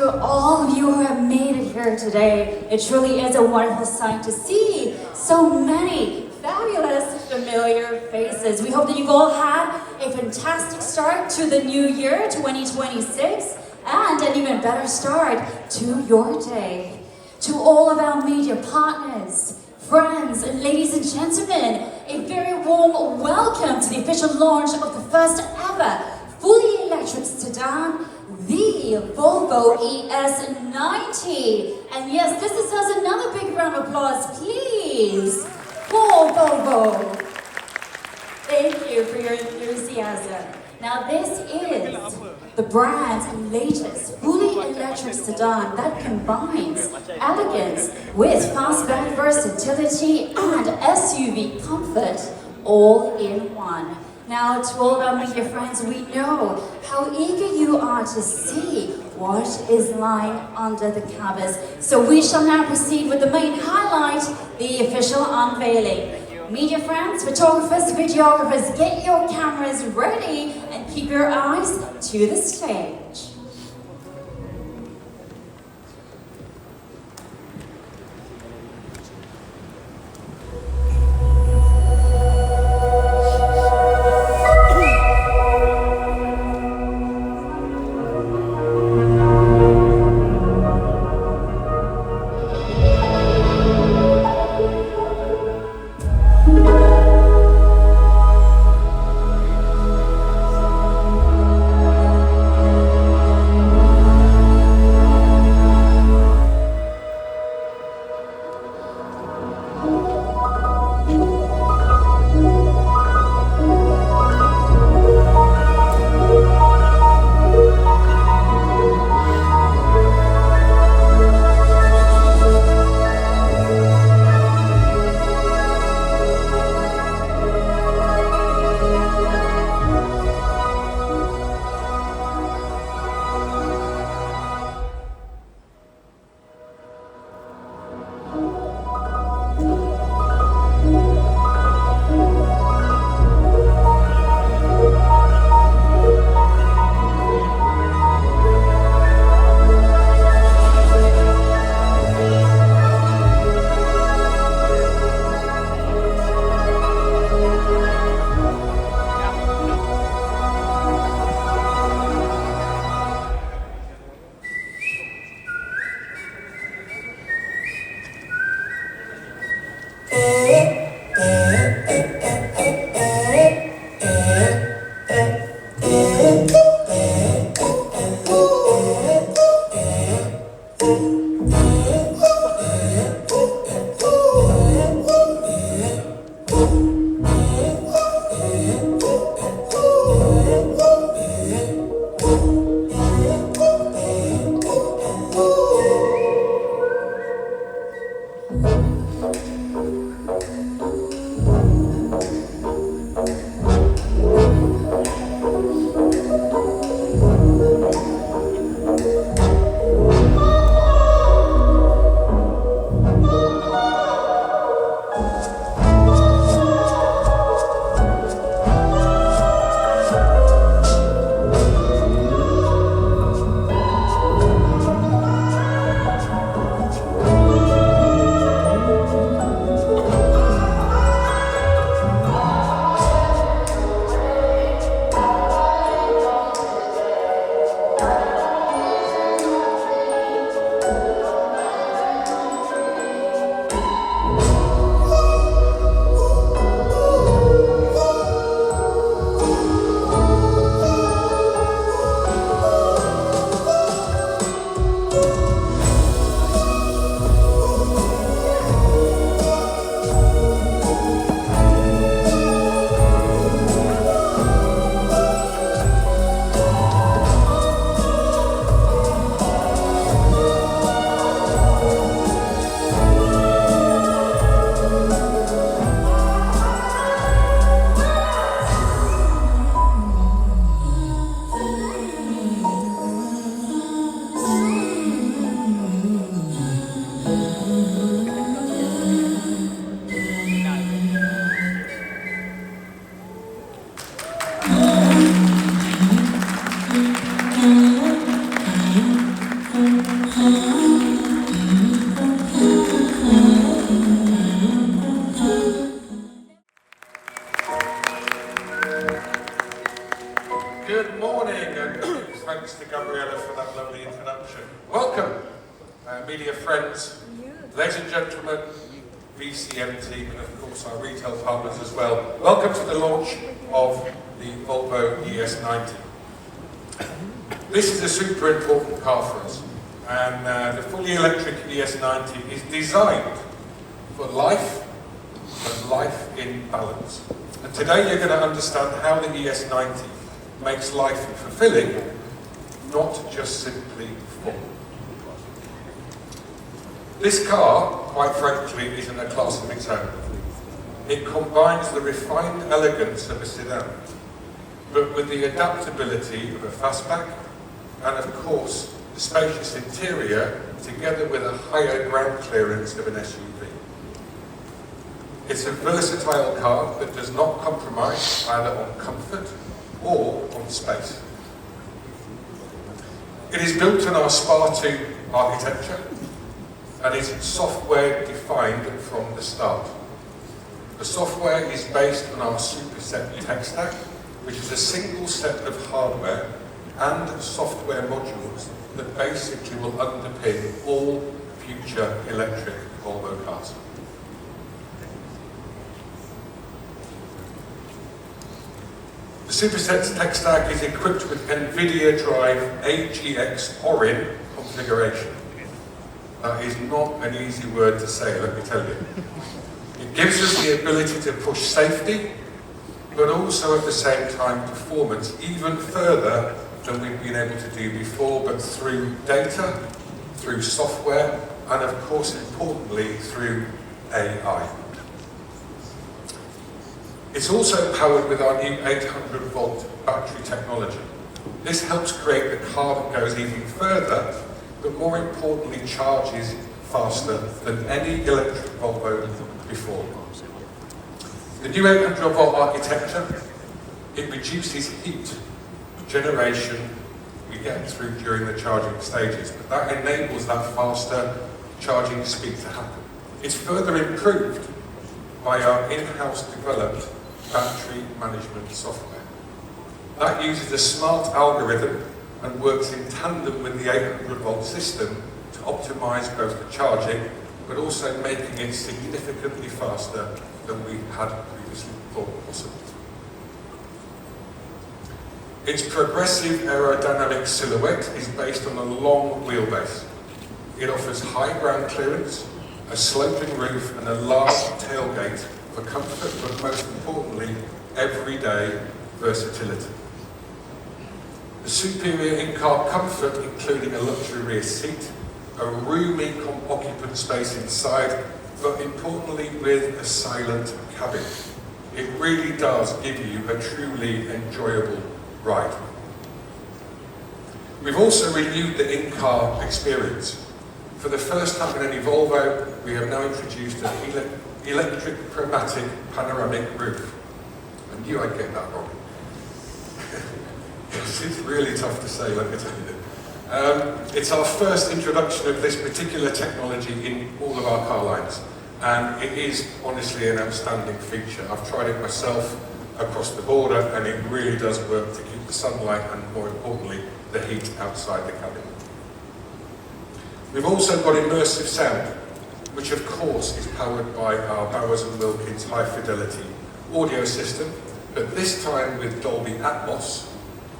to all of you who have made it here today. It truly is a wonderful sight to see so many fabulous, familiar faces. We hope that you've all had a fantastic start to the new year, 2026, and an even better start to your day. To all of our media partners, friends, and ladies and gentlemen, a very warm welcome to the official launch of the first ever fully electric sedan, the Volvo ES90. And yes, this deserves another big round of applause, please, for Volvo. Thank you for your enthusiasm. Now this is the brand's latest fully electric sedan that combines elegance with fastback versatility and SUV comfort all in one. Now, to all of our media friends, we know how eager you are to see what is lying under the covers. So we shall now proceed with the main highlight, the official unveiling. Media friends, photographers, videographers, get your cameras ready and keep your eyes to the stage. Good morning, and thanks to Gabriella for that lovely introduction. Welcome, media friends, ladies and gentlemen, VCM team, and of course our retail partners as well. Welcome to the launch of the Volvo ES90. This is a super important car for us, and the fully electric ES90 is designed for life, and life in balance. And today you're going to understand how the ES90 makes life fulfilling, not just simply fun. This car, quite frankly, is in a class of its own. It combines the refined elegance of a sedan, but with the adaptability of a fastback, and of course, the spacious interior, together with a higher ground clearance of an SUV. It's a versatile car that does not compromise either on comfort or on space. It is built on our SPA2 architecture and is software defined from the start. The software is based on our Superset tech stack, which is a single set of hardware and software modules that basically will underpin all future electric Volvo cars. The Superset tech stack is equipped with NVIDIA Drive AGX Orin configuration. That is not an easy word to say, let me tell you. It gives us the ability to push safety, but also at the same time performance even further than we've been able to do before, but through data, through software, and of course importantly through AI. It's also powered with our new 800-volt battery technology. This helps create the car that goes even further, but more importantly charges faster than any electric Volvo before. The new 800-volt architecture, it reduces heat generation we get through during the charging stages, but that enables that faster charging speed to happen. It's further improved by our in-house developed battery management software. That uses a smart algorithm and works in tandem with the 800-volt system to optimize both the charging, but also making it significantly faster than we had previously thought possible. Its progressive aerodynamic silhouette is based on a long wheelbase. It offers high ground clearance, a sloping roof, and a large tailgate for comfort, but most importantly, everyday versatility. The superior in-car comfort, including a luxury rear seat, a roomy occupant space inside, but importantly with a silent cabin. It really does give you a truly enjoyable ride. We've also renewed the in-car experience. For the first time in any Volvo, we have now introduced an electric chromatic panoramic roof. I knew I'd get that wrong. It's really tough to say, let me tell you. It's our first introduction of this particular technology in all of our car lines, and it is honestly an outstanding feature. I've tried it myself across the border, and it really does work to keep the sunlight and, more importantly, the heat outside the cabin. We've also got immersive sound, which of course is powered by our Bowers & Wilkins high fidelity audio system, but this time with Dolby Atmos,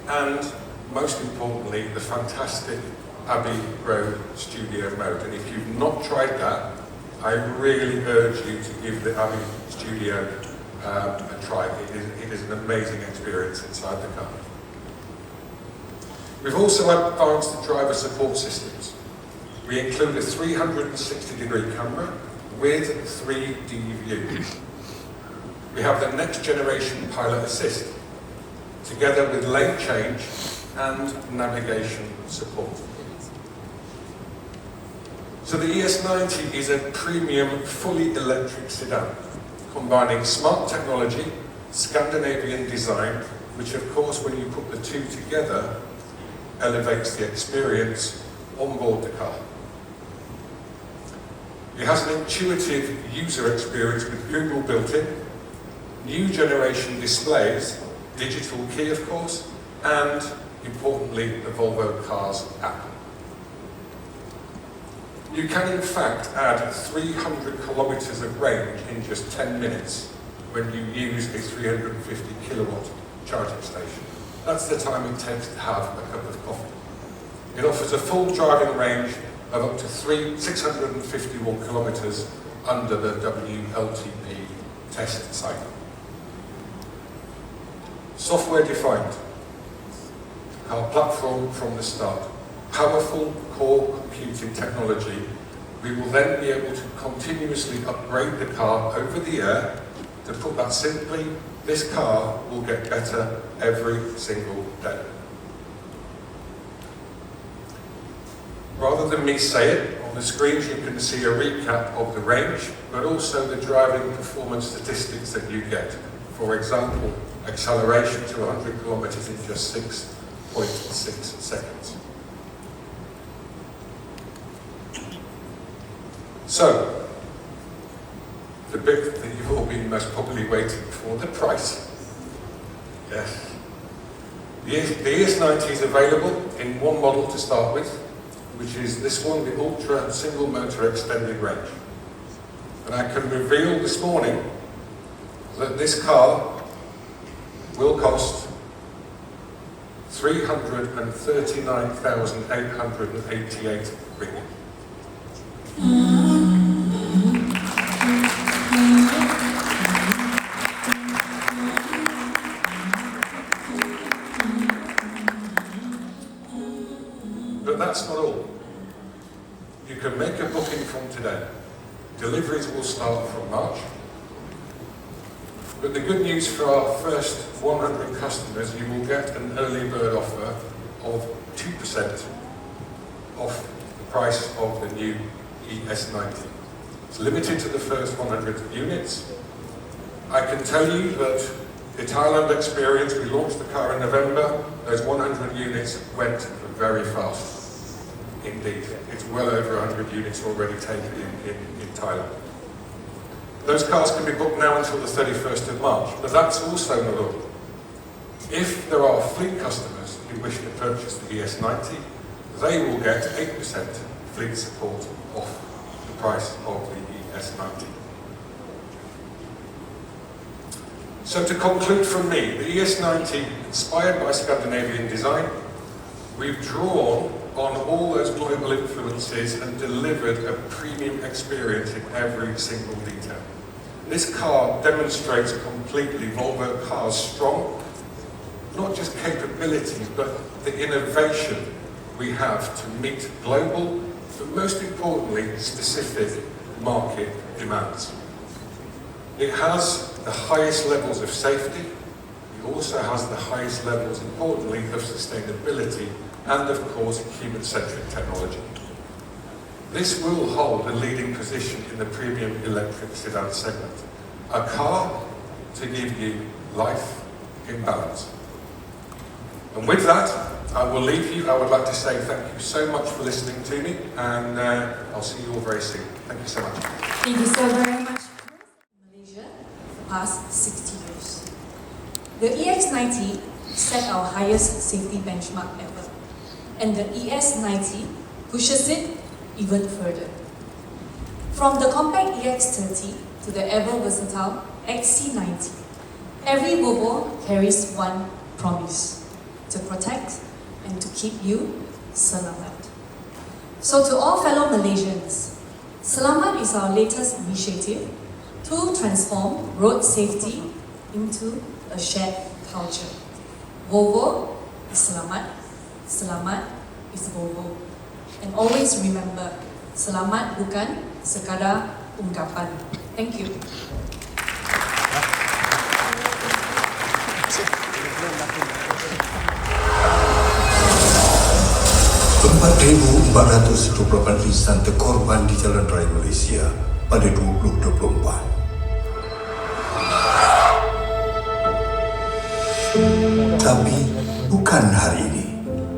and most importantly, the fantastic Abbey Road Studio mode. And if you've not tried that, I really urge you to give the Abbey Studio a try. It is an amazing experience inside the car. We've also advanced the driver support systems. We include a 360-degree camera with 3D view. We have the next generation pilot assist, together with lane change and navigation support. So the ES90 is a premium, fully electric sedan, combining smart technology, Scandinavian design, which of course when you put the two together, elevates the experience on board the car. It has an intuitive user experience with Google built in, new generation displays, digital key of course, and importantly the Volvo Cars app. You can in fact add 300 kilometres of range in just 10 minutes when you use a 350 kilowatt charging station. That's the time it takes to have a cup of coffee. It offers a full driving range of up to 651 kilometres under the WLTP test cycle. Software defined, car platform from the start, powerful core computing technology. We will then be able to continuously upgrade the car over the air. To put that simply, this car will get better every single day. Rather than me say it, on the screens you can see a recap of the range, but also the driving performance statistics that you get. For example, acceleration to 100 kilometers in just 6.6 seconds. So, the bit that you've all been most probably waiting for, the price. Yes. The ES90 is available in one model to start with, which is this one, the Ultra Single Motor Extended Range. And I can reveal this morning that this car will cost $339,888 ringgit. But that's not all. You can make a booking from today. Deliveries will start from March. But the good news for our first 100 customers, you will get an early bird offer of 2% off the price of the new ES90. It's limited to the first 100 units. I can tell you that the Thailand experience, we launched the car in November, those 100 units went very fast. Indeed, it's well over 100 units already taken in Thailand. Those cars can be booked now until the 31st of March, but that's also not all. If there are fleet customers who wish to purchase the ES90, they will get 8% fleet support off the price of the ES90. So to conclude from me, the ES90, inspired by Scandinavian design, we've drawn on all those global influences and delivered a premium experience in every single detail. This car demonstrates completely Volvo Cars' strong, not just capability, but the innovation we have to meet global, but most importantly, specific market demands. It has the highest levels of safety. It also has the highest levels, importantly, of sustainability and, of course, human-centric technology. This will hold a leading position in the premium electric sedan segment. A car to give you life in balance. And with that, I will leave you. I would like to say thank you so much for listening to me, and I'll see you all very soon. Thank you so much. Thank you so very much. Malaysia for the past 60 years. The EX90 set our highest safety benchmark ever, and the ES90 pushes it even further. From the compact EX30 to the ever-versatile XC90, every Volvo carries one promise: to protect and to keep you selamat. So to all fellow Malaysians, Selamat is our latest initiative to transform road safety into a shared culture. Volvo is selamat, selamat is Volvo. And always remember, selamat bukan sekadar ungkapan. Thank you. .4.428 insan terkorban di jalan raya Malaysia pada 2024. Tapi bukan hari ini.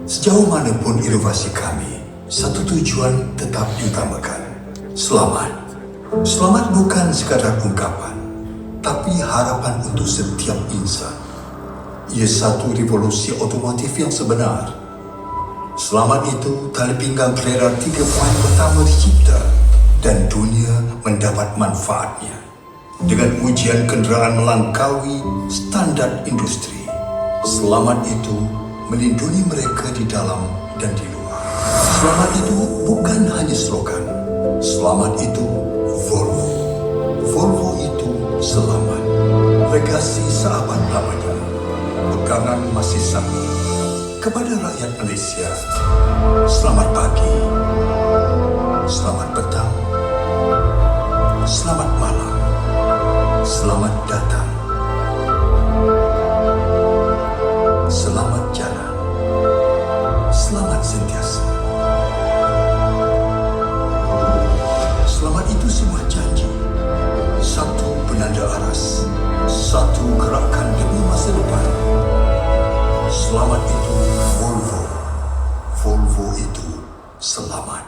Sejauh mana pun inovasi kami, satu tujuan tetap diutamakan. Selamat. Selamat bukan sekadar ungkapan, tapi harapan untuk setiap insan. Ia satu revolusi otomotif yang sebenar. Selamat itu tali pinggang trader 3 poin pertama dicipta dan dunia mendapat manfaatnya. Dengan ujian kenderaan melangkaui standar industri, selamat itu melindungi mereka di dalam dan di luar. Selamat itu bukan hanya slogan. Selamat itu Volvo. Volvo itu selamat. Legasi sahabat lamanya. Pegangan masih sama. Kepada rakyat Malaysia, selamat pagi, selamat petang, selamat malam, selamat datang, selamat jalan, selamat sentiasa. Selamat itu sebuah janji, satu penanda aras, satu gerakan demi masa depan. Selamat itu Volvo. Volvo itu selamat.